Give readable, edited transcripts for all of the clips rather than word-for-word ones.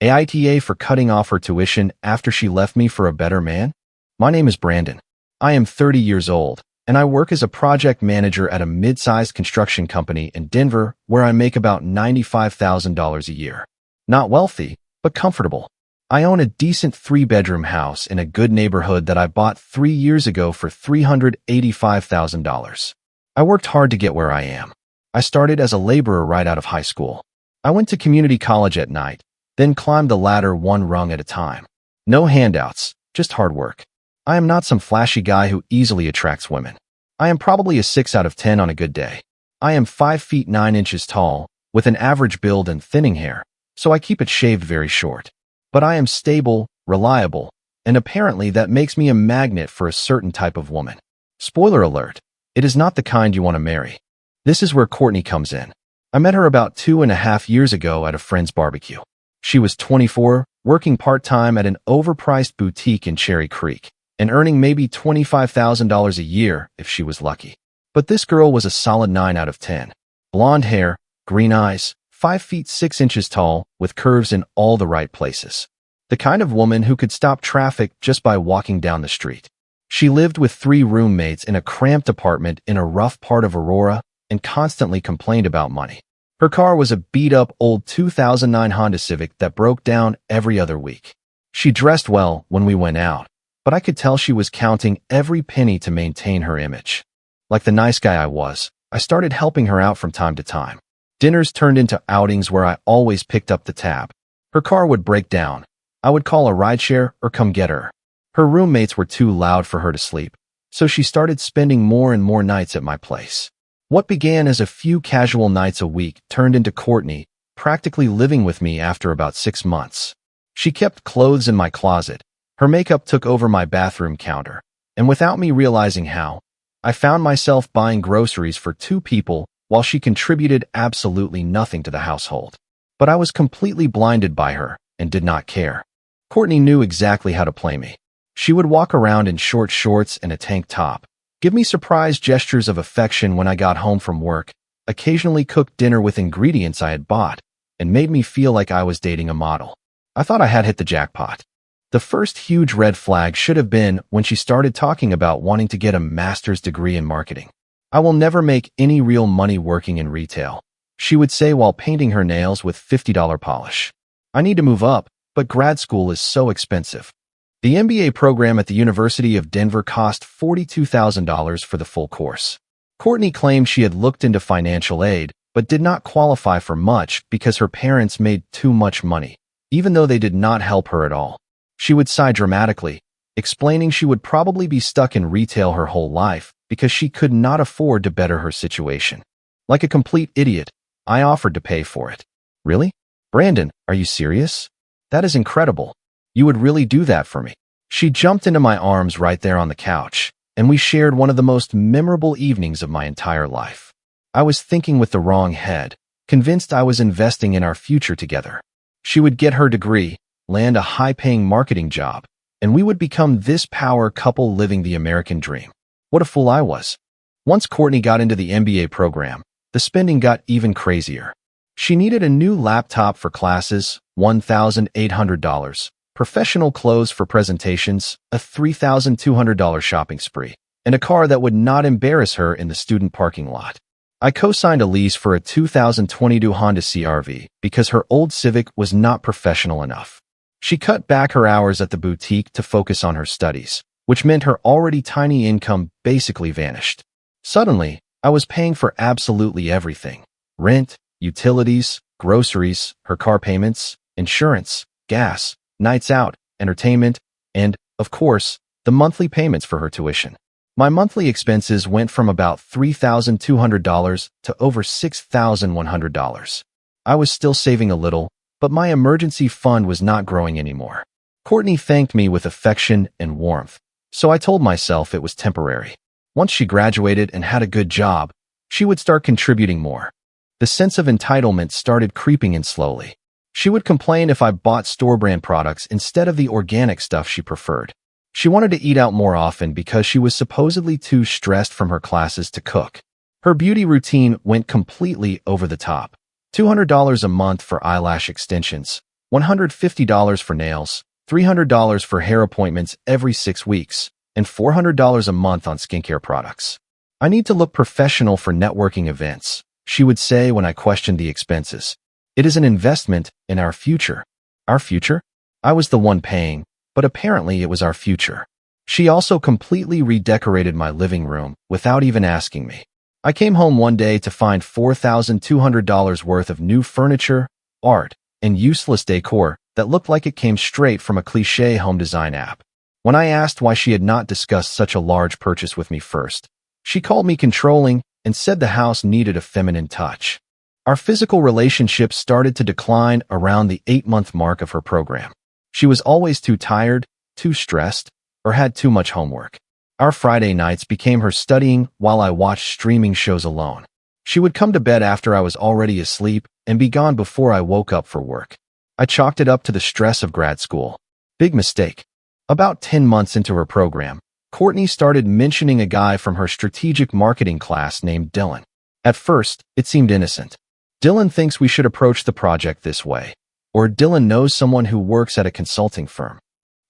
AITA for cutting off her tuition after she left me for a better man? My name is Brandon. I am 30 years old, and I work as a project manager at a mid-sized construction company in Denver where I make about $95,000 a year. Not wealthy, but comfortable. I own a decent 3-bedroom house in a good neighborhood that I bought 3 years ago for $385,000. I worked hard to get where I am. I started as a laborer right out of high school. I went to community college at night, then climbed the ladder one rung at a time. No handouts, just hard work. I am not some flashy guy who easily attracts women. I am probably a 6 out of 10 on a good day. I am 5 feet 9 inches tall, with an average build and thinning hair, so I keep it shaved very short. But I am stable, reliable, and apparently that makes me a magnet for a certain type of woman. Spoiler alert, it is not the kind you want to marry. This is where Courtney comes in. I met her about 2.5 years ago at a friend's barbecue. She was 24, working part-time at an overpriced boutique in Cherry Creek, and earning maybe $25,000 a year if she was lucky. But this girl was a solid 9 out of 10. Blonde hair, green eyes, 5 feet 6 inches tall, with curves in all the right places. The kind of woman who could stop traffic just by walking down the street. She lived with 3 roommates in a cramped apartment in a rough part of Aurora and constantly complained about money. Her car was a beat-up old 2009 Honda Civic that broke down every other week. She dressed well when we went out, but I could tell she was counting every penny to maintain her image. Like the nice guy I was, I started helping her out from time to time. Dinners turned into outings where I always picked up the tab. Her car would break down. I would call a rideshare or come get her. Her roommates were too loud for her to sleep, so she started spending more and more nights at my place. What began as a few casual nights a week turned into Courtney practically living with me after about 6 months. She kept clothes in my closet. Her makeup took over my bathroom counter, and without me realizing how, I found myself buying groceries for 2 people while she contributed absolutely nothing to the household. But I was completely blinded by her and did not care. Courtney knew exactly how to play me. She would walk around in short shorts and a tank top, give me surprise gestures of affection when I got home from work, occasionally cook dinner with ingredients I had bought, and made me feel like I was dating a model. I thought I had hit the jackpot. The first huge red flag should have been when she started talking about wanting to get a master's degree in marketing. I will never make any real money working in retail, she would say while painting her nails with $50 polish. I need to move up, but grad school is so expensive. The MBA program at the University of Denver cost $42,000 for the full course. Courtney claimed she had looked into financial aid, but did not qualify for much because her parents made too much money, even though they did not help her at all. She would sigh dramatically, explaining she would probably be stuck in retail her whole life because she could not afford to better her situation. Like a complete idiot, I offered to pay for it. Really? Brandon, are you serious? That is incredible. You would really do that for me. She jumped into my arms right there on the couch, and we shared one of the most memorable evenings of my entire life. I was thinking with the wrong head, convinced I was investing in our future together. She would get her degree, land a high-paying marketing job, and we would become this power couple living the American dream. What a fool I was. Once Courtney got into the MBA program, the spending got even crazier. She needed a new laptop for classes, $1,800, professional clothes for presentations, a $3,200 shopping spree, and a car that would not embarrass her in the student parking lot. I co-signed a lease for a 2022 Honda CR-V because her old Civic was not professional enough. She cut back her hours at the boutique to focus on her studies, which meant her already tiny income basically vanished. Suddenly, I was paying for absolutely everything: rent, utilities, groceries, her car payments, insurance, gas, nights out, entertainment, and, of course, the monthly payments for her tuition. My monthly expenses went from about $3,200 to over $6,100. I was still saving a little, but my emergency fund was not growing anymore. Courtney thanked me with affection and warmth, so I told myself it was temporary. Once she graduated and had a good job, she would start contributing more. The sense of entitlement started creeping in slowly. She would complain if I bought store-brand products instead of the organic stuff she preferred. She wanted to eat out more often because she was supposedly too stressed from her classes to cook. Her beauty routine went completely over the top. $200 a month for eyelash extensions, $150 for nails, $300 for hair appointments every 6 weeks, and $400 a month on skincare products. I need to look professional for networking events, she would say when I questioned the expenses. It is an investment in our future. Our future? I was the one paying, but apparently it was our future. She also completely redecorated my living room without even asking me. I came home one day to find $4,200 worth of new furniture, art, and useless decor that looked like it came straight from a cliché home design app. When I asked why she had not discussed such a large purchase with me first, she called me controlling and said the house needed a feminine touch. Our physical relationship started to decline around the 8-month mark of her program. She was always too tired, too stressed, or had too much homework. Our Friday nights became her studying while I watched streaming shows alone. She would come to bed after I was already asleep and be gone before I woke up for work. I chalked it up to the stress of grad school. Big mistake. About 10 months into her program, Courtney started mentioning a guy from her strategic marketing class named Dylan. At first, it seemed innocent. Dylan thinks we should approach the project this way, or Dylan knows someone who works at a consulting firm.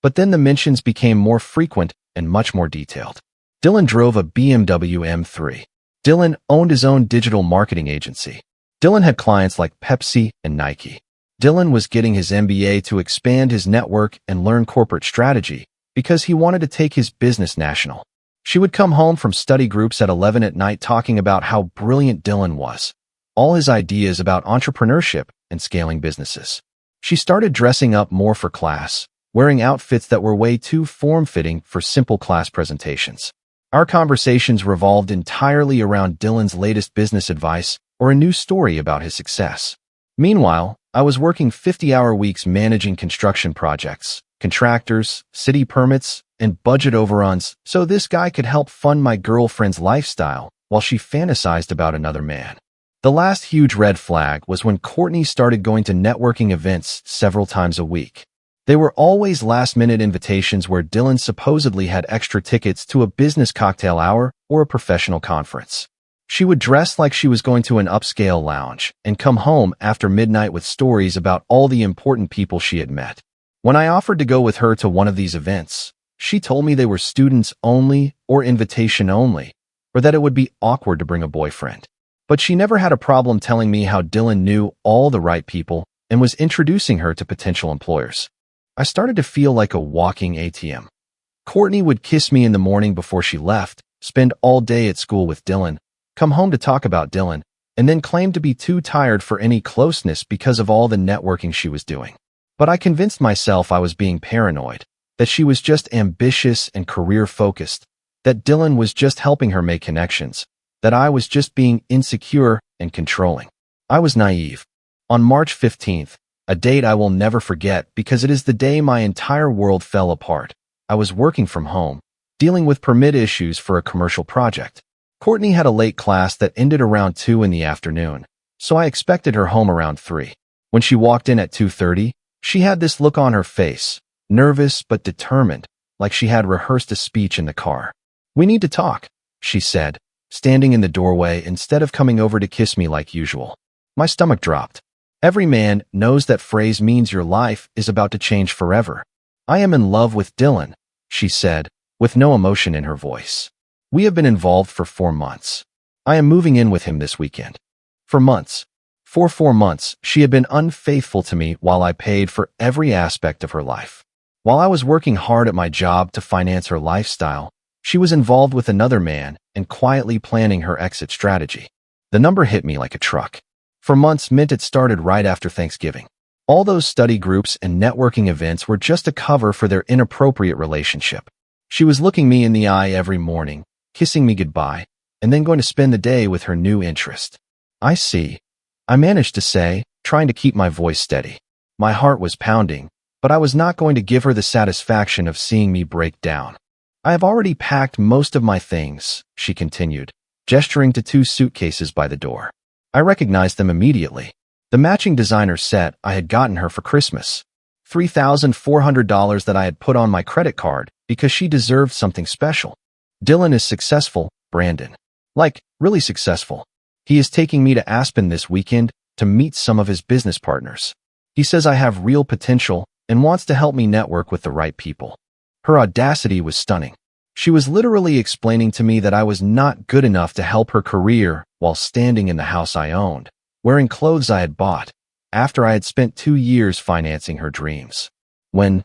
But then the mentions became more frequent and much more detailed. Dylan drove a BMW M3. Dylan owned his own digital marketing agency. Dylan had clients like Pepsi and Nike. Dylan was getting his MBA to expand his network and learn corporate strategy because he wanted to take his business national. She would come home from study groups at 11 at night talking about how brilliant Dylan was, all his ideas about entrepreneurship and scaling businesses. She started dressing up more for class, wearing outfits that were way too form-fitting for simple class presentations. Our conversations revolved entirely around Dylan's latest business advice or a new story about his success. Meanwhile, I was working 50-hour weeks managing construction projects, contractors, city permits, and budget overruns so this guy could help fund my girlfriend's lifestyle while she fantasized about another man. The last huge red flag was when Courtney started going to networking events several times a week. They were always last-minute invitations where Dylan supposedly had extra tickets to a business cocktail hour or a professional conference. She would dress like she was going to an upscale lounge and come home after midnight with stories about all the important people she had met. When I offered to go with her to one of these events, she told me they were students only or invitation only, or that it would be awkward to bring a boyfriend. But she never had a problem telling me how Dylan knew all the right people and was introducing her to potential employers. I started to feel like a walking ATM. Courtney would kiss me in the morning before she left, spend all day at school with Dylan, come home to talk about Dylan, and then claim to be too tired for any closeness because of all the networking she was doing. But I convinced myself I was being paranoid, that she was just ambitious and career-focused, that Dylan was just helping her make connections, that I was just being insecure and controlling. I was naive. On March 15th, a date I will never forget because it is the day my entire world fell apart, I was working from home, dealing with permit issues for a commercial project. Courtney had a late class that ended around 2 in the afternoon, so I expected her home around 3. When she walked in at 2:30, she had this look on her face, nervous but determined, like she had rehearsed a speech in the car. "We need to talk," she said, standing in the doorway instead of coming over to kiss me like usual. My stomach dropped. Every man knows that phrase means your life is about to change forever. "I am in love with Dylan," she said, with no emotion in her voice. "We have been involved for 4 months. I am moving in with him this weekend." For months. For 4 months, she had been unfaithful to me while I paid for every aspect of her life. While I was working hard at my job to finance her lifestyle, she was involved with another man and quietly planning her exit strategy. The number hit me like a truck. For months meant it started right after Thanksgiving. All those study groups and networking events were just a cover for their inappropriate relationship. She was looking me in the eye every morning, kissing me goodbye, and then going to spend the day with her new interest. "I see," I managed to say, trying to keep my voice steady. My heart was pounding, but I was not going to give her the satisfaction of seeing me break down. "I have already packed most of my things," she continued, gesturing to 2 suitcases by the door. I recognized them immediately. The matching designer set I had gotten her for Christmas. $3,400 that I had put on my credit card because she deserved something special. "Dylan is successful, Brandon. Like, really successful. He is taking me to Aspen this weekend to meet some of his business partners. He says I have real potential and wants to help me network with the right people. Her audacity was stunning. She was literally explaining to me that I was not good enough to help her career while standing in the house I owned, wearing clothes I had bought, after I had spent 2 years financing her dreams. When?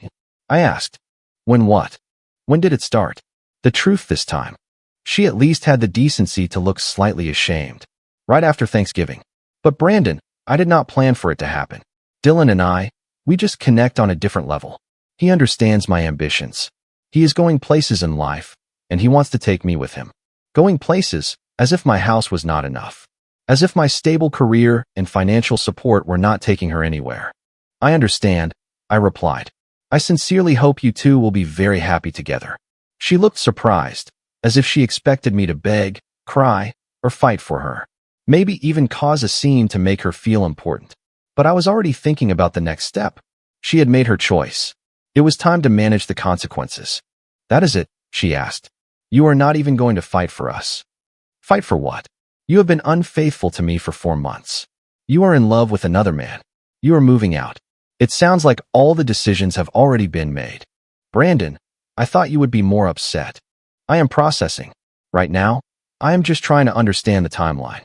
I asked. When what? When did it start? The truth this time. She at least had the decency to look slightly ashamed. Right after Thanksgiving. But Brandon, I did not plan for it to happen. Dylan and I, we just connect on a different level. He understands my ambitions. He is going places in life, and he wants to take me with him. Going places, as if my house was not enough. As if my stable career and financial support were not taking her anywhere. I understand, I replied. I sincerely hope you two will be very happy together. She looked surprised, as if she expected me to beg, cry, or fight for her. Maybe even cause a scene to make her feel important. But I was already thinking about the next step. She had made her choice. It was time to manage the consequences. That is it, she asked. You are not even going to fight for us. Fight for what? You have been unfaithful to me for 4 months. You are in love with another man. You are moving out. It sounds like all the decisions have already been made. Brandon, I thought you would be more upset. I am processing. Right now, I am just trying to understand the timeline.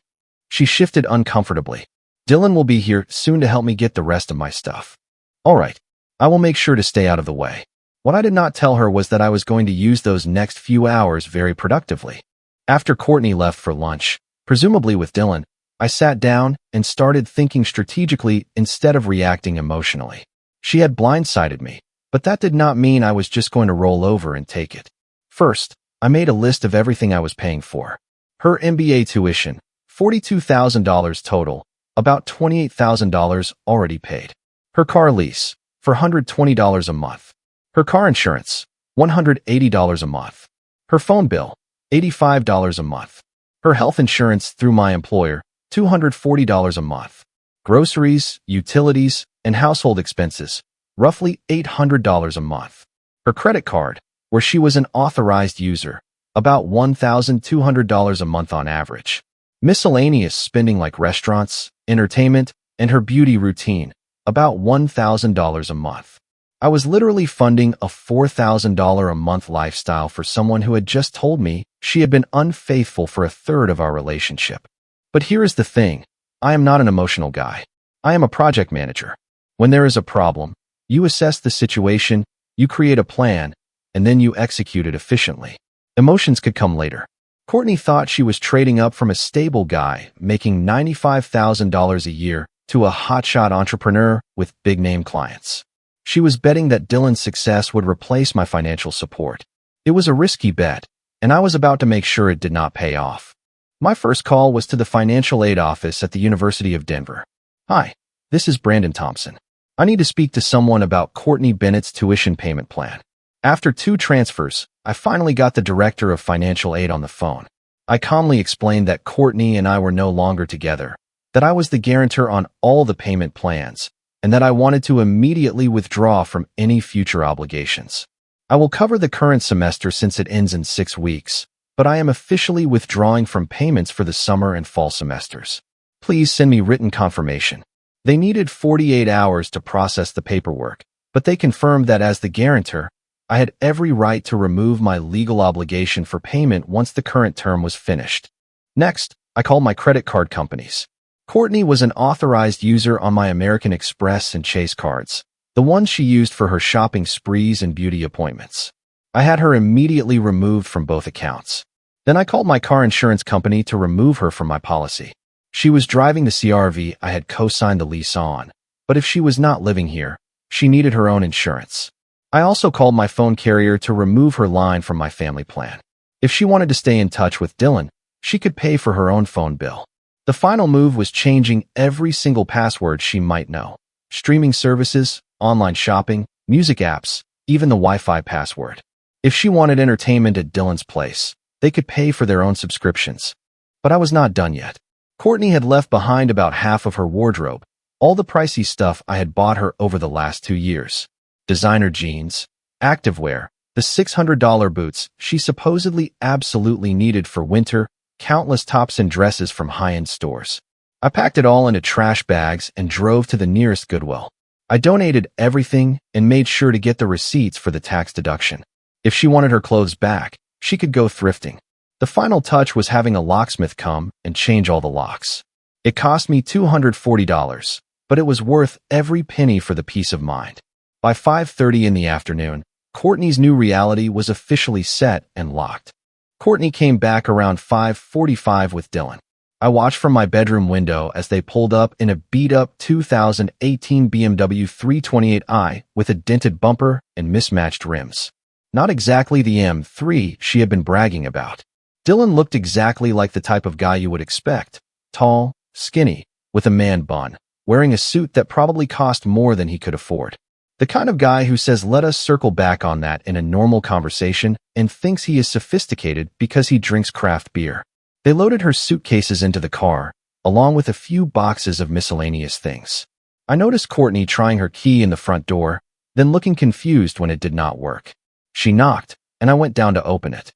She shifted uncomfortably. Dylan will be here soon to help me get the rest of my stuff. All right. I will make sure to stay out of the way. What I did not tell her was that I was going to use those next few hours very productively. After Courtney left for lunch, presumably with Dylan, I sat down and started thinking strategically instead of reacting emotionally. She had blindsided me, but that did not mean I was just going to roll over and take it. First, I made a list of everything I was paying for. Her MBA tuition, $42,000 total, about $28,000 already paid. Her car lease, for $120 a month. Her car insurance, $180 a month. Her phone bill, $85 a month. Her health insurance through my employer, $240 a month. Groceries, utilities, and household expenses, roughly $800 a month. Her credit card, where she was an authorized user, about $1,200 a month on average. Miscellaneous spending like restaurants, entertainment, and her beauty routine, about $1,000 a month. I was literally funding a $4,000 a month lifestyle for someone who had just told me she had been unfaithful for a third of our relationship. But here is the thing. I am not an emotional guy. I am a project manager. When there is a problem, you assess the situation, you create a plan, and then you execute it efficiently. Emotions could come later. Courtney thought she was trading up from a stable guy making $95,000 a year to a hotshot entrepreneur with big-name clients. She was betting that Dylan's success would replace my financial support. It was a risky bet, and I was about to make sure it did not pay off. My first call was to the financial aid office at the University of Denver. Hi, this is Brandon Thompson. I need to speak to someone about Courtney Bennett's tuition payment plan. After 2 transfers, I finally got the director of financial aid on the phone. I calmly explained that Courtney and I were no longer together, that I was the guarantor on all the payment plans, and that I wanted to immediately withdraw from any future obligations. I will cover the current semester since it ends in 6 weeks, but I am officially withdrawing from payments for the summer and fall semesters. Please send me written confirmation. They needed 48 hours to process the paperwork, but they confirmed that as the guarantor, I had every right to remove my legal obligation for payment once the current term was finished. Next, I called my credit card companies. Courtney was an authorized user on my American Express and Chase cards, the ones she used for her shopping sprees and beauty appointments. I had her immediately removed from both accounts. Then I called my car insurance company to remove her from my policy. She was driving the CRV I had co-signed the lease on, but if she was not living here, she needed her own insurance. I also called my phone carrier to remove her line from my family plan. If she wanted to stay in touch with Dylan, she could pay for her own phone bill. The final move was changing every single password she might know. Streaming services, online shopping, music apps, even the Wi-Fi password. If she wanted entertainment at Dylan's place, they could pay for their own subscriptions. But I was not done yet. Courtney had left behind about half of her wardrobe, all the pricey stuff I had bought her over the last 2 years. Designer jeans, activewear, the $600 boots she supposedly absolutely needed for winter, countless tops and dresses from high-end stores. I packed it all into trash bags and drove to the nearest Goodwill. I donated everything and made sure to get the receipts for the tax deduction. If she wanted her clothes back, she could go thrifting. The final touch was having a locksmith come and change all the locks. It cost me $240, but it was worth every penny for the peace of mind. By 5:30 in the afternoon, Courtney's new reality was officially set and locked. Courtney came back around 5:45 with Dylan. I watched from my bedroom window as they pulled up in a beat-up 2018 BMW 328i with a dented bumper and mismatched rims. Not exactly the M3 she had been bragging about. Dylan looked exactly like the type of guy you would expect. Tall, skinny, with a man bun, wearing a suit that probably cost more than he could afford. The kind of guy who says let us circle back on that in a normal conversation and thinks he is sophisticated because he drinks craft beer. They loaded her suitcases into the car, along with a few boxes of miscellaneous things. I noticed Courtney trying her key in the front door, then looking confused when it did not work. She knocked, and I went down to open it.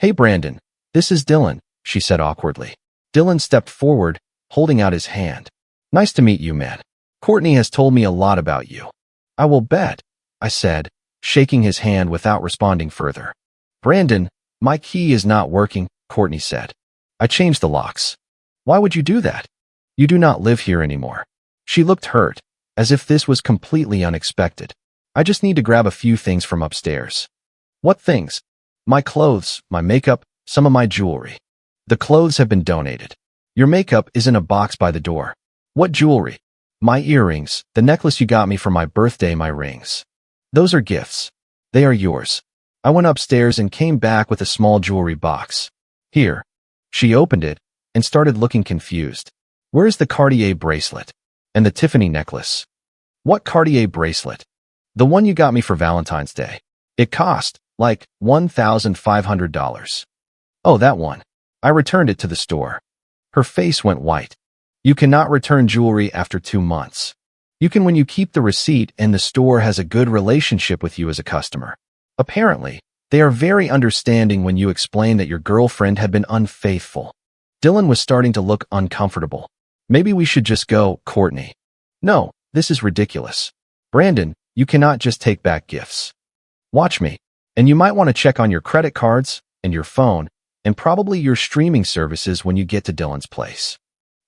"Hey Brandon, this is Dylan," she said awkwardly. Dylan stepped forward, holding out his hand. "Nice to meet you, man. Courtney has told me a lot about you." "I will bet," I said, shaking his hand without responding further. "Brandon, my key is not working," Courtney said. "I changed the locks." "Why would you do that? You do not live here anymore." She looked hurt, as if this was completely unexpected. "I just need to grab a few things from upstairs." "What things?" "My clothes, my makeup, some of my jewelry." "The clothes have been donated. Your makeup is in a box by the door." "What jewelry?" "My earrings, the necklace you got me for my birthday, my rings." "Those are gifts. They are yours." I went upstairs and came back with a small jewelry box. "Here." She opened it and started looking confused. "Where's the Cartier bracelet? And the Tiffany necklace?" "What Cartier bracelet?" "The one you got me for Valentine's Day. It cost, like, $1,500. "Oh, that one." I returned it to the store. Her face went white. "You cannot return jewelry after 2 months. You can when you keep the receipt and the store has a good relationship with you as a customer. Apparently, they are very understanding when you explain that your girlfriend had been unfaithful." Dylan was starting to look uncomfortable. "Maybe we should just go, Courtney." "No, this is ridiculous. Brandon, you cannot just take back gifts. Watch me. And you might want to check on your credit cards and your phone and probably your streaming services when you get to Dylan's place."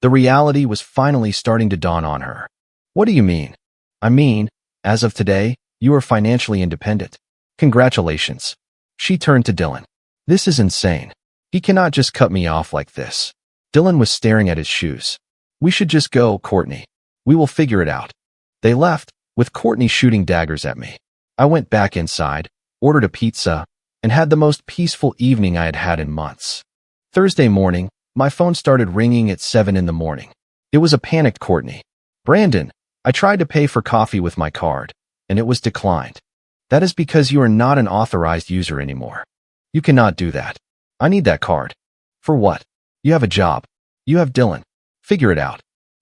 The reality was finally starting to dawn on her. "What do you mean?" "I mean, as of today, you are financially independent. Congratulations." She turned to Dylan. "This is insane. He cannot just cut me off like this." Dylan was staring at his shoes. "We should just go, Courtney. We will figure it out." They left, with Courtney shooting daggers at me. I went back inside, ordered a pizza, and had the most peaceful evening I had had in months. Thursday morning, my phone started ringing at 7 in the morning. It was a panicked Courtney. "Brandon, I tried to pay for coffee with my card, and it was declined." "That is because you are not an authorized user anymore. You cannot do that. I need that card." "For what? You have a job. You have Dylan. Figure it out."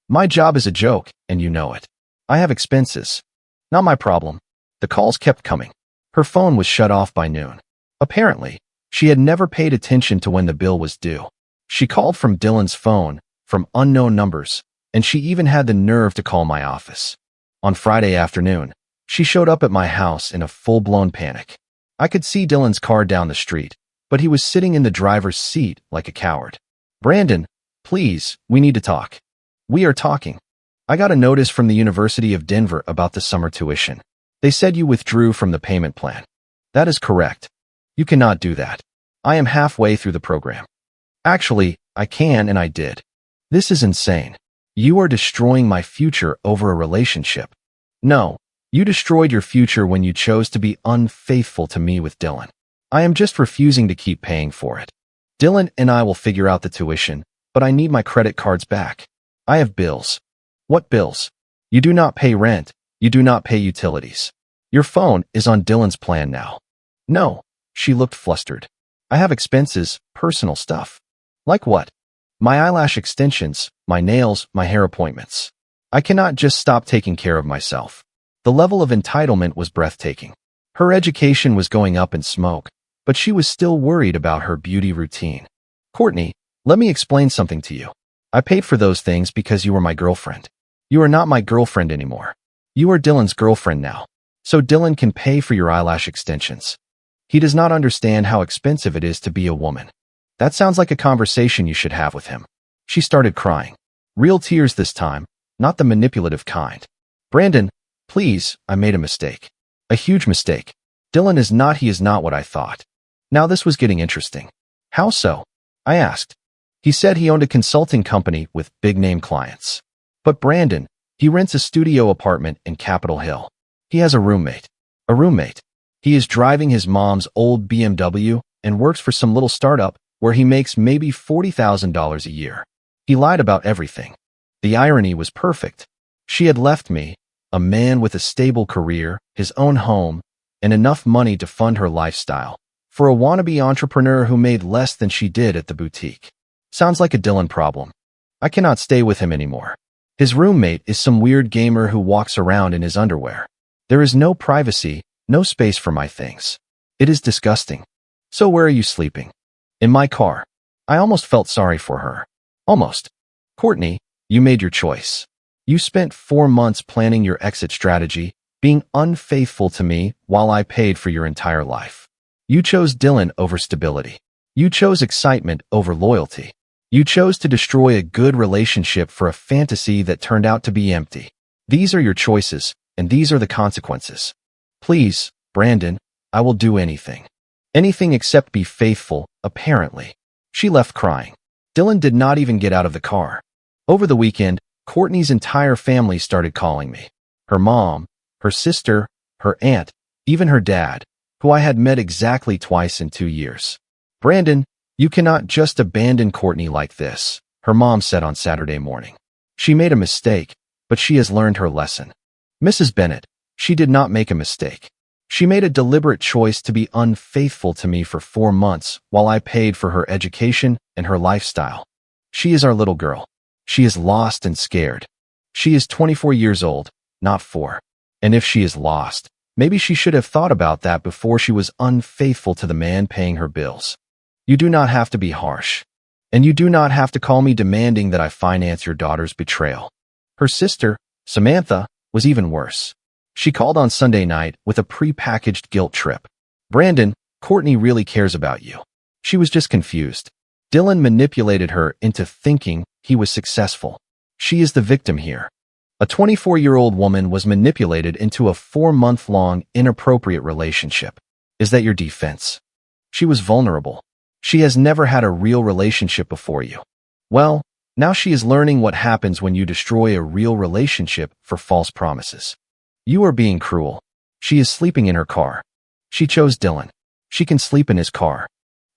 "My job is a joke, and you know it. I have expenses." "Not my problem." The calls kept coming. Her phone was shut off by noon. Apparently, she had never paid attention to when the bill was due. She called from Dylan's phone, from unknown numbers, and she even had the nerve to call my office. On Friday afternoon, she showed up at my house in a full-blown panic. I could see Dylan's car down the street, but he was sitting in the driver's seat like a coward. "Brandon, please, we need to talk." "We are talking. I got a notice from the University of Denver about the summer tuition. They said you withdrew from the payment plan." "That is correct. You cannot do that. I am halfway through the program." "Actually, I can and I did." "This is insane. You are destroying my future over a relationship." "No. You destroyed your future when you chose to be unfaithful to me with Dylan. I am just refusing to keep paying for it. Dylan and I will figure out the tuition, but I need my credit cards back. I have bills." "What bills?" "You do not pay rent. You do not pay utilities. Your phone is on Dylan's plan now." "No." She looked flustered. "I have expenses, personal stuff." "Like what?" "My eyelash extensions, my nails, my hair appointments. I cannot just stop taking care of myself." The level of entitlement was breathtaking. Her education was going up in smoke, but she was still worried about her beauty routine. "Courtney, let me explain something to you. I paid for those things because you were my girlfriend. You are not my girlfriend anymore." You are Dylan's girlfriend now, so Dylan can pay for your eyelash extensions. He does not understand how expensive it is to be a woman. That sounds like a conversation you should have with him. She started crying. Real tears this time, not the manipulative kind. Brandon, please, I made a mistake. A huge mistake. Dylan is not what I thought. Now this was getting interesting. How so? I asked. He said he owned a consulting company with big-name clients. But Brandon, he rents a studio apartment in Capitol Hill. He has a roommate. A roommate. He is driving his mom's old BMW and works for some little startup where he makes maybe $40,000 a year. He lied about everything. The irony was perfect. She had left me, a man with a stable career, his own home, and enough money to fund her lifestyle, for a wannabe entrepreneur who made less than she did at the boutique. Sounds like a Dylan problem. I cannot stay with him anymore. His roommate is some weird gamer who walks around in his underwear. There is no privacy, no space for my things. It is disgusting. So where are you sleeping? In my car. I almost felt sorry for her. Almost. Courtney, you made your choice. You spent 4 months planning your exit strategy, being unfaithful to me while I paid for your entire life. You chose Dylan over stability. You chose excitement over loyalty. You chose to destroy a good relationship for a fantasy that turned out to be empty. These are your choices, and these are the consequences. Please, Brandon, I will do anything. Anything except be faithful, apparently. She left crying. Dylan did not even get out of the car. Over the weekend, Courtney's entire family started calling me. Her mom, her sister, her aunt, even her dad, who I had met exactly twice in 2 years. Brandon, you cannot just abandon Courtney like this, her mom said on Saturday morning. She made a mistake, but she has learned her lesson. Mrs. Bennett, she did not make a mistake. She made a deliberate choice to be unfaithful to me for 4 months while I paid for her education and her lifestyle. She is our little girl. She is lost and scared. She is 24 years old, not 4. And if she is lost, maybe she should have thought about that before she was unfaithful to the man paying her bills. You do not have to be harsh. And you do not have to call me demanding that I finance your daughter's betrayal. Her sister, Samantha, was even worse. She called on Sunday night with a pre-packaged guilt trip. Brandon, Courtney really cares about you. She was just confused. Dylan manipulated her into thinking he was successful. She is the victim here. A 24-year-old woman was manipulated into a 4-month-long inappropriate relationship. Is that your defense? She was vulnerable. She has never had a real relationship before you. Well, now she is learning what happens when you destroy a real relationship for false promises. You are being cruel. She is sleeping in her car. She chose Dylan. She can sleep in his car.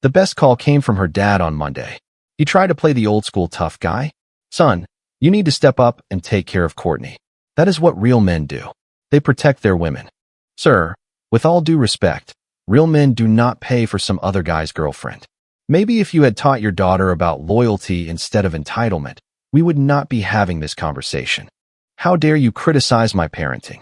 The best call came from her dad on Monday. He tried to play the old-school tough guy. Son, you need to step up and take care of Courtney. That is what real men do. They protect their women. Sir, with all due respect, real men do not pay for some other guy's girlfriend. Maybe if you had taught your daughter about loyalty instead of entitlement, we would not be having this conversation. How dare you criticize my parenting?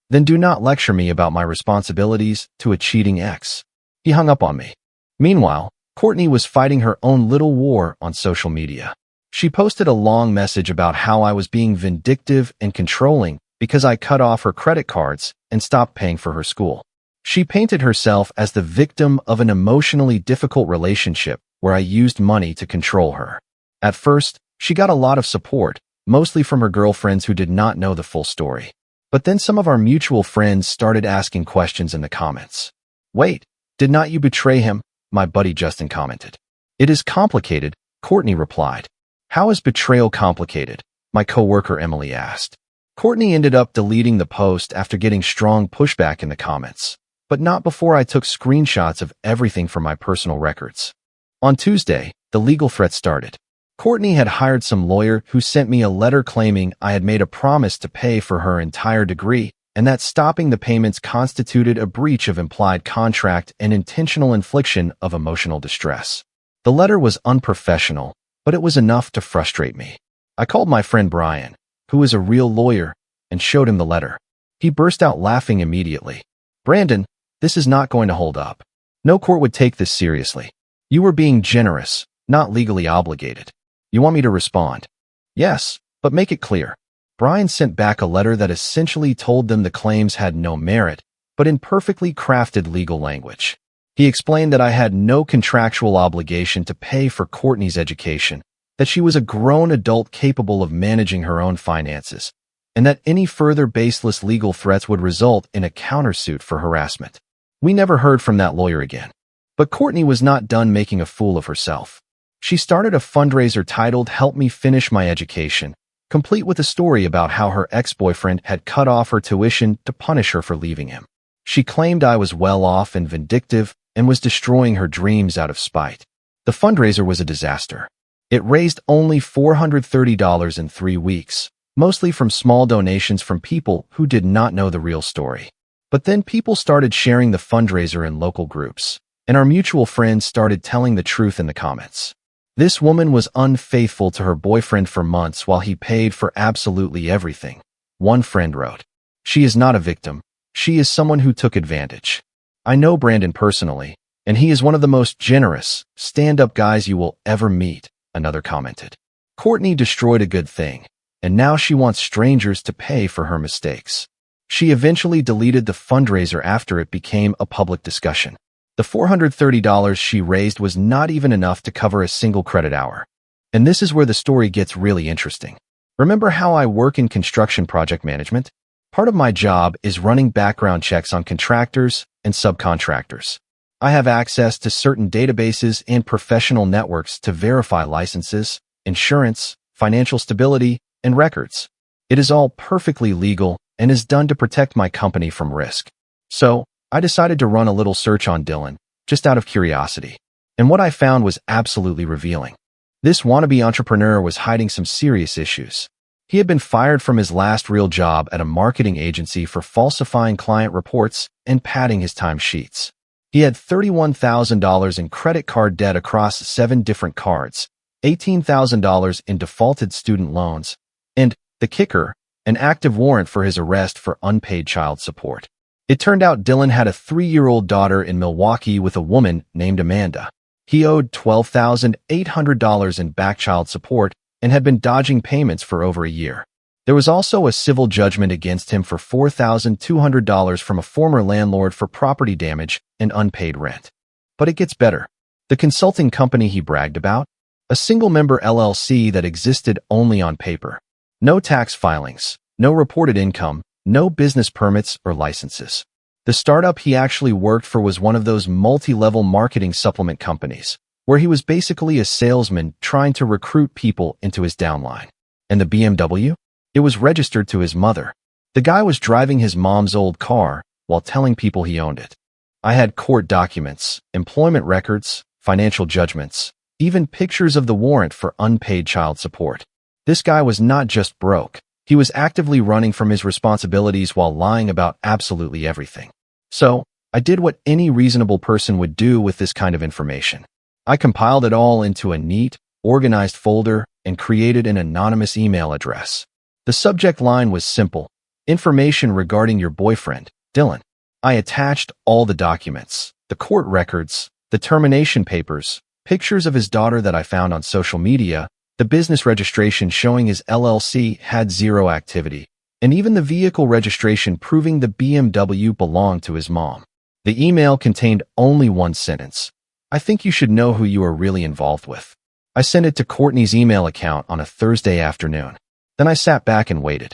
Then do not lecture me about my responsibilities to a cheating ex. He hung up on me. Meanwhile, Courtney was fighting her own little war on social media. She posted a long message about how I was being vindictive and controlling because I cut off her credit cards and stopped paying for her school. She painted herself as the victim of an emotionally difficult relationship where I used money to control her. At first, she got a lot of support, mostly from her girlfriends who did not know the full story. But then some of our mutual friends started asking questions in the comments. Wait, did not you betray him? My buddy Justin commented. It is complicated, Courtney replied. How is betrayal complicated? My coworker Emily asked. Courtney ended up deleting the post after getting strong pushback in the comments, but not before I took screenshots of everything from my personal records. On Tuesday, the legal threat started. Courtney had hired some lawyer who sent me a letter claiming I had made a promise to pay for her entire degree and that stopping the payments constituted a breach of implied contract and intentional infliction of emotional distress. The letter was unprofessional, but it was enough to frustrate me. I called my friend Brian, who is a real lawyer, and showed him the letter. He burst out laughing immediately. Brandon, this is not going to hold up. No court would take this seriously. You were being generous, not legally obligated. You want me to respond? Yes, but make it clear. Brian sent back a letter that essentially told them the claims had no merit, but in perfectly crafted legal language. He explained that I had no contractual obligation to pay for Courtney's education, that she was a grown adult capable of managing her own finances, and that any further baseless legal threats would result in a countersuit for harassment. We never heard from that lawyer again. But Courtney was not done making a fool of herself. She started a fundraiser titled Help Me Finish My Education, complete with a story about how her ex-boyfriend had cut off her tuition to punish her for leaving him. She claimed I was well off and vindictive and was destroying her dreams out of spite. The fundraiser was a disaster. It raised only $430 in 3 weeks, mostly from small donations from people who did not know the real story. But then people started sharing the fundraiser in local groups, and our mutual friends started telling the truth in the comments. This woman was unfaithful to her boyfriend for months while he paid for absolutely everything. One friend wrote, "She is not a victim. She is someone who took advantage. I know Brandon personally, and he is one of the most generous, stand-up guys you will ever meet," another commented. Courtney destroyed a good thing, and now she wants strangers to pay for her mistakes. She eventually deleted the fundraiser after it became a public discussion. The $430 she raised was not even enough to cover a single credit hour. And this is where the story gets really interesting. Remember how I work in construction project management? Part of my job is running background checks on contractors and subcontractors. I have access to certain databases and professional networks to verify licenses, insurance, financial stability, and records. It is all perfectly legal and is done to protect my company from risk. So, I decided to run a little search on Dylan, just out of curiosity. And what I found was absolutely revealing. This wannabe entrepreneur was hiding some serious issues. He had been fired from his last real job at a marketing agency for falsifying client reports and padding his timesheets. He had $31,000 in credit card debt across 7 different cards, $18,000 in defaulted student loans, and, the kicker, an active warrant for his arrest for unpaid child support. It turned out Dylan had a 3-year-old daughter in Milwaukee with a woman named Amanda. He owed $12,800 in back child support and had been dodging payments for over a year. There was also a civil judgment against him for $4,200 from a former landlord for property damage and unpaid rent. But it gets better. The consulting company he bragged about? A single-member LLC that existed only on paper. No tax filings, no reported income, no business permits or licenses. The startup he actually worked for was one of those multi-level marketing supplement companies, where he was basically a salesman trying to recruit people into his downline. And the BMW? It was registered to his mother. The guy was driving his mom's old car while telling people he owned it. I had court documents, employment records, financial judgments, even pictures of the warrant for unpaid child support. This guy was not just broke. He was actively running from his responsibilities while lying about absolutely everything. So, I did what any reasonable person would do with this kind of information. I compiled it all into a neat, organized folder and created an anonymous email address. The subject line was simple: information regarding your boyfriend, Dylan. I attached all the documents, the court records, the termination papers, pictures of his daughter that I found on social media, the business registration showing his LLC had 0 activity, and even the vehicle registration proving the BMW belonged to his mom. The email contained only one sentence: "I think you should know who you are really involved with." I sent it to Courtney's email account on a Thursday afternoon. Then I sat back and waited.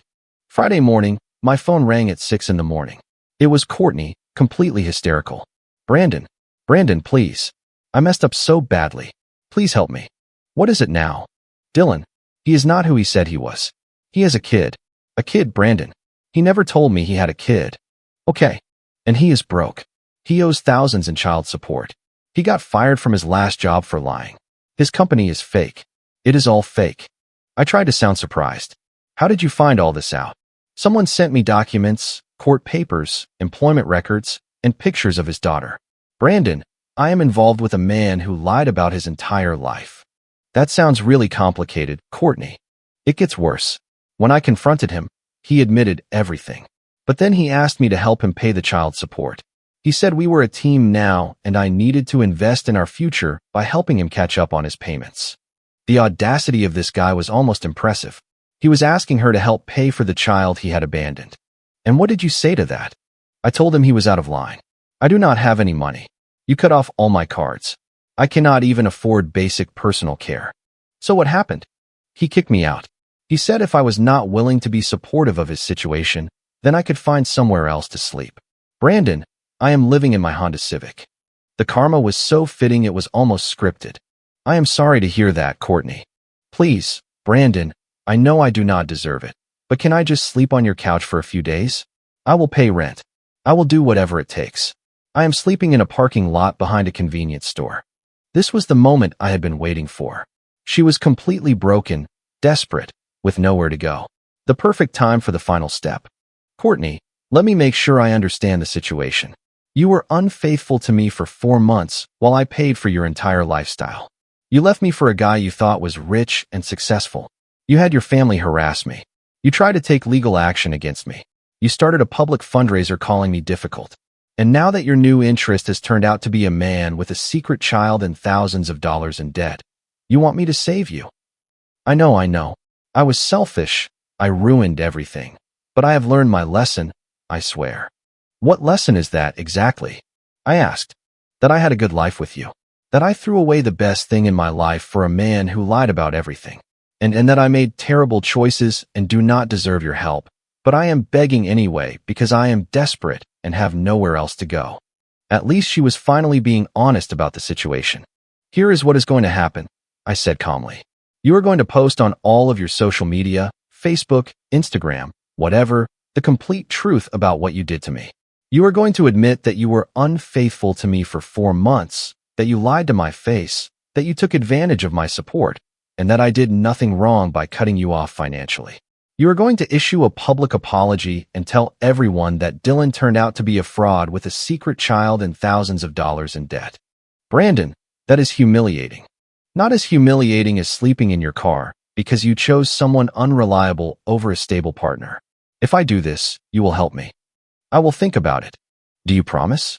Friday morning, my phone rang at 6 in the morning. It was Courtney, completely hysterical. Brandon, please. I messed up so badly. Please help me. What is it now? Dylan. He is not who he said he was. He has a kid. A kid, Brandon. He never told me he had a kid. Okay. And he is broke. He owes thousands in child support. He got fired from his last job for lying. His company is fake. It is all fake. I tried to sound surprised. How did you find all this out? Someone sent me documents, court papers, employment records, and pictures of his daughter. Brandon, I am involved with a man who lied about his entire life. That sounds really complicated, Courtney. It gets worse. When I confronted him, he admitted everything. But then he asked me to help him pay the child support. He said we were a team now and I needed to invest in our future by helping him catch up on his payments. The audacity of this guy was almost impressive. He was asking her to help pay for the child he had abandoned. And what did you say to that? I told him he was out of line. I do not have any money. You cut off all my cards. I cannot even afford basic personal care. So what happened? He kicked me out. He said if I was not willing to be supportive of his situation, then I could find somewhere else to sleep. Brandon, I am living in my Honda Civic. The karma was so fitting it was almost scripted. I am sorry to hear that, Courtney. Please, Brandon, I know I do not deserve it, but can I just sleep on your couch for a few days? I will pay rent. I will do whatever it takes. I am sleeping in a parking lot behind a convenience store. This was the moment I had been waiting for. She was completely broken, desperate, with nowhere to go. The perfect time for the final step. Courtney, let me make sure I understand the situation. You were unfaithful to me for 4 months while I paid for your entire lifestyle. You left me for a guy you thought was rich and successful. You had your family harass me. You tried to take legal action against me. You started a public fundraiser calling me difficult. And now that your new interest has turned out to be a man with a secret child and thousands of dollars in debt, you want me to save you. I know. I was selfish. I ruined everything. But I have learned my lesson, I swear. What lesson is that exactly? I asked. That I had a good life with you. That I threw away the best thing in my life for a man who lied about everything. And that I made terrible choices and do not deserve your help. But I am begging anyway because I am desperate and have nowhere else to go. At least she was finally being honest about the situation. Here is what is going to happen, I said calmly. You are going to post on all of your social media, Facebook, Instagram, whatever, the complete truth about what you did to me. You are going to admit that you were unfaithful to me for 4 months, that you lied to my face, that you took advantage of my support, and that I did nothing wrong by cutting you off financially. You are going to issue a public apology and tell everyone that Dylan turned out to be a fraud with a secret child and thousands of dollars in debt. Brandon, that is humiliating. Not as humiliating as sleeping in your car because you chose someone unreliable over a stable partner. If I do this, you will help me. I will think about it. Do you promise?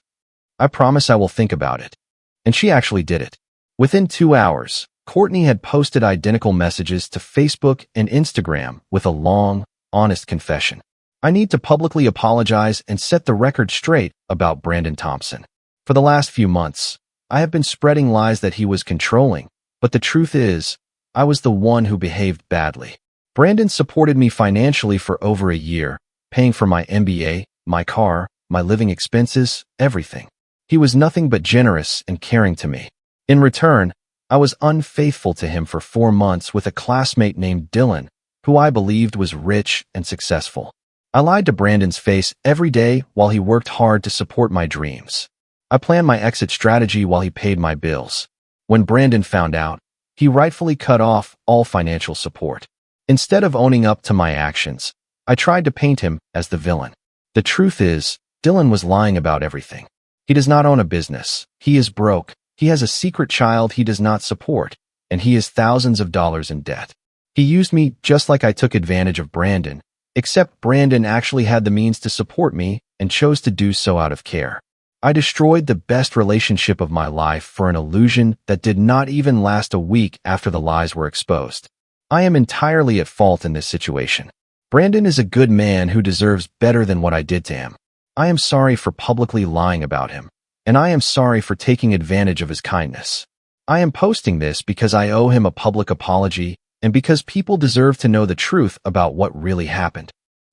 I promise I will think about it. And she actually did it. Within 2 hours, Courtney had posted identical messages to Facebook and Instagram with a long, honest confession. I need to publicly apologize and set the record straight about Brandon Thompson. For the last few months, I have been spreading lies that he was controlling, but the truth is, I was the one who behaved badly. Brandon supported me financially for over a year, paying for my MBA, my car, my living expenses, everything. He was nothing but generous and caring to me. In return, I was unfaithful to him for 4 months with a classmate named Dylan, who I believed was rich and successful. I lied to Brandon's face every day while he worked hard to support my dreams. I planned my exit strategy while he paid my bills. When Brandon found out, he rightfully cut off all financial support. Instead of owning up to my actions, I tried to paint him as the villain. The truth is, Dylan was lying about everything. He does not own a business. He is broke. He has a secret child he does not support, and he is thousands of dollars in debt. He used me just like I took advantage of Brandon, except Brandon actually had the means to support me and chose to do so out of care. I destroyed the best relationship of my life for an illusion that did not even last a week after the lies were exposed. I am entirely at fault in this situation. Brandon is a good man who deserves better than what I did to him. I am sorry for publicly lying about him, and I am sorry for taking advantage of his kindness. I am posting this because I owe him a public apology and because people deserve to know the truth about what really happened.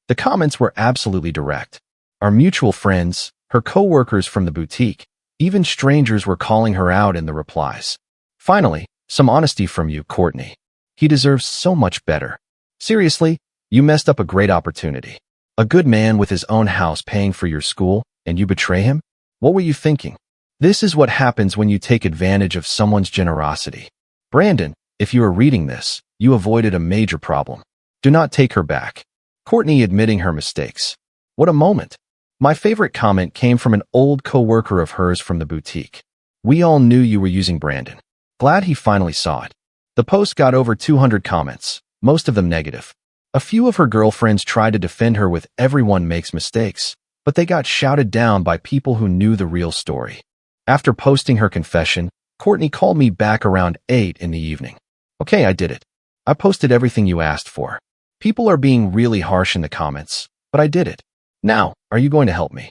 The comments were absolutely direct. Our mutual friends, her co-workers from the boutique, even strangers were calling her out in the replies. Finally, some honesty from you, Courtney. He deserves so much better. Seriously, you messed up a great opportunity. A good man with his own house paying for your school, and you betray him? What were you thinking? This is what happens when you take advantage of someone's generosity. Brandon, if you are reading this, you avoided a major problem. Do not take her back. Courtney admitting her mistakes. What a moment. My favorite comment came from an old co-worker of hers from the boutique. We all knew you were using Brandon. Glad he finally saw it. The post got over 200 comments, most of them negative. A few of her girlfriends tried to defend her with everyone makes mistakes, but they got shouted down by people who knew the real story. After posting her confession, Courtney called me back around 8 in the evening. Okay, I did it. I posted everything you asked for. People are being really harsh in the comments, but I did it. Now, are you going to help me?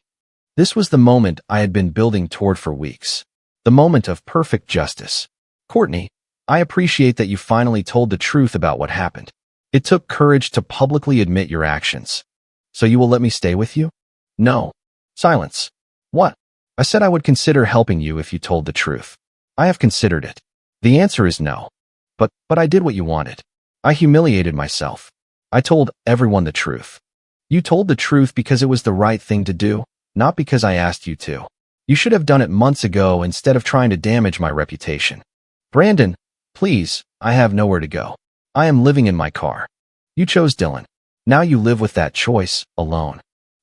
This was the moment I had been building toward for weeks. The moment of perfect justice. Courtney, I appreciate that you finally told the truth about what happened. It took courage to publicly admit your actions. So you will let me stay with you? No. Silence. What? I said I would consider helping you if you told the truth. I have considered it. The answer is no. But I did what you wanted. I humiliated myself. I told everyone the truth. You told the truth because it was the right thing to do, not because I asked you to. You should have done it months ago instead of trying to damage my reputation. Brandon, please, I have nowhere to go. I am living in my car. You chose Dylan. Now you live with that choice, alone.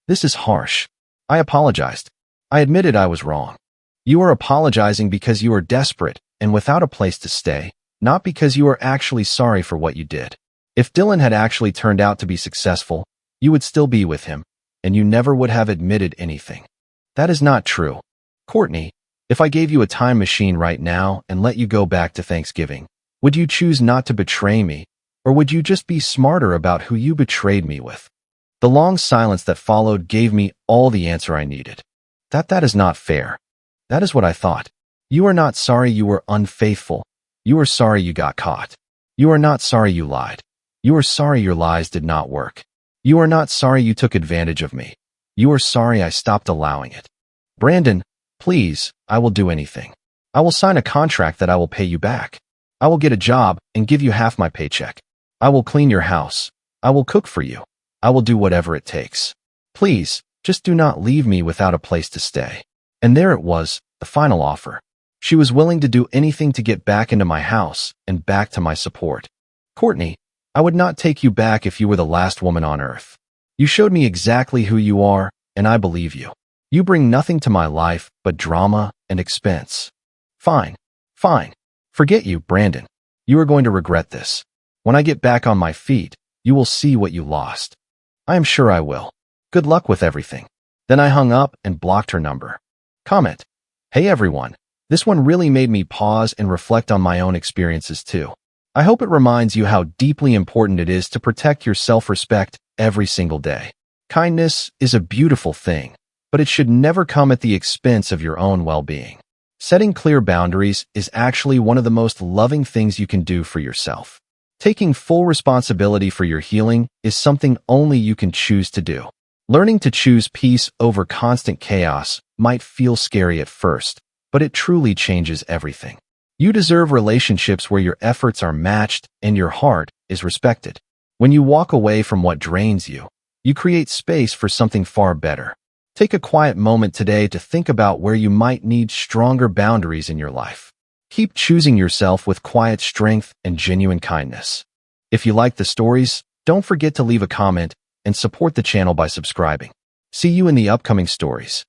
This is harsh. I apologized. I admitted I was wrong. You are apologizing because you are desperate and without a place to stay, not because you are actually sorry for what you did. If Dylan had actually turned out to be successful, you would still be with him, and you never would have admitted anything. That is not true. Courtney, if I gave you a time machine right now and let you go back to Thanksgiving, would you choose not to betray me, or would you just be smarter about who you betrayed me with? The long silence that followed gave me all the answer I needed. That is not fair. That is what I thought. You are not sorry you were unfaithful. You are sorry you got caught. You are not sorry you lied. You are sorry your lies did not work. You are not sorry you took advantage of me. You are sorry I stopped allowing it. Brandon, please, I will do anything. I will sign a contract that I will pay you back. I will get a job and give you half my paycheck. I will clean your house. I will cook for you. I will do whatever it takes. Please, just do not leave me without a place to stay. And there it was, the final offer. She was willing to do anything to get back into my house and back to my support. Courtney, I would not take you back if you were the last woman on earth. You showed me exactly who you are, and I believe you. You bring nothing to my life but drama and expense. Fine. Forget you, Brandon. You are going to regret this. When I get back on my feet, you will see what you lost. I am sure I will. Good luck with everything. Then I hung up and blocked her number. Comment. Hey everyone. This one really made me pause and reflect on my own experiences too. I hope it reminds you how deeply important it is to protect your self-respect every single day. Kindness is a beautiful thing, but it should never come at the expense of your own well-being. Setting clear boundaries is actually one of the most loving things you can do for yourself. Taking full responsibility for your healing is something only you can choose to do. Learning to choose peace over constant chaos might feel scary at first, but it truly changes everything. You deserve relationships where your efforts are matched and your heart is respected. When you walk away from what drains you, you create space for something far better. Take a quiet moment today to think about where you might need stronger boundaries in your life. Keep choosing yourself with quiet strength and genuine kindness. If you like the stories, don't forget to leave a comment and support the channel by subscribing. See you in the upcoming stories.